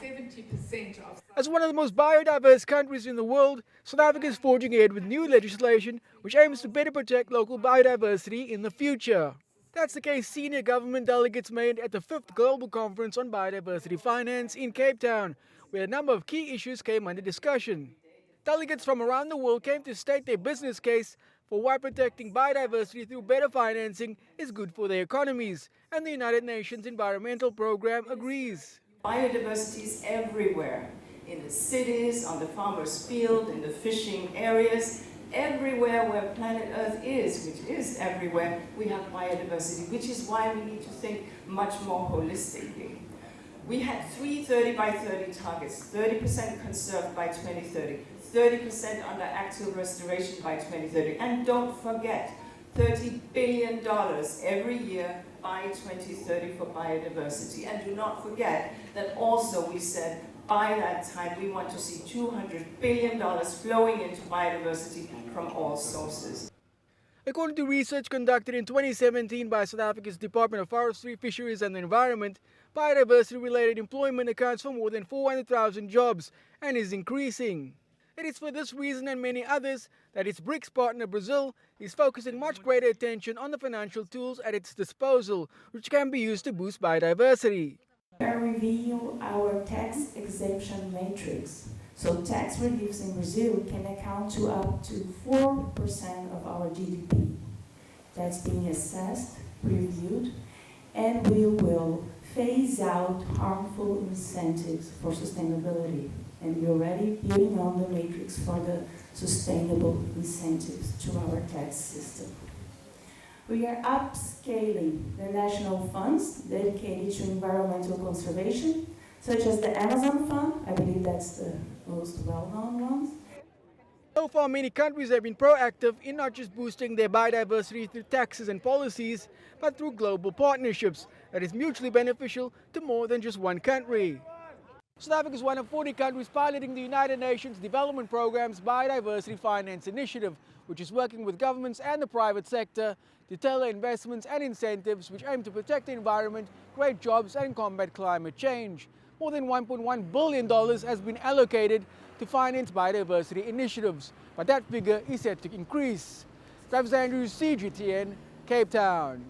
70% of... As one of the most biodiverse countries in the world, South Africa is forging ahead with new legislation which aims to better protect local biodiversity in the future. That's the case senior government delegates made at the 5th Global Conference on Biodiversity Finance in Cape Town, where a number of key issues came under discussion. Delegates from around the world came to state their business case for why protecting biodiversity through better financing is good for their economies, and the United Nations Environmental Programme agrees. Biodiversity is everywhere, in the cities, on the farmer's field, in the fishing areas. Everywhere where planet Earth is, which is everywhere, we have biodiversity, which is why we need to think much more holistically. We had 3 30 by 30 targets, 30% conserved by 2030, 30% under active restoration by 2030, and don't forget, $30 billion every year by 2030 for biodiversity. And do not forget that also we said by that time we want to see $200 billion flowing into biodiversity from all sources. According to research conducted in 2017 by South Africa's Department of Forestry, Fisheries and the Environment, biodiversity-related employment accounts for more than 400,000 jobs and is increasing. It is for this reason and many others that its BRICS partner Brazil is focusing much greater attention on the financial tools at its disposal, which can be used to boost biodiversity. We are reviewing our tax exemption matrix. So tax reliefs in Brazil can account to up to 4% of our GDP. That's being assessed, reviewed, and we will phase out harmful incentives for sustainability. And we're already building on the matrix for the sustainable incentives to our tax system. We are upscaling the national funds dedicated to environmental conservation, such as the Amazon Fund. I believe that's the most well-known one. So far, many countries have been proactive in not just boosting their biodiversity through taxes and policies, but through global partnerships that is mutually beneficial to more than just one country. South Africa is one of 40 countries piloting the United Nations Development Programme's Biodiversity Finance initiative, which is working with governments and the private sector to tailor investments and incentives which aim to protect the environment, create jobs and combat climate change. More than $1.1 billion has been allocated to finance biodiversity initiatives, but that figure is set to increase. Travis Andrews, CGTN, Cape Town.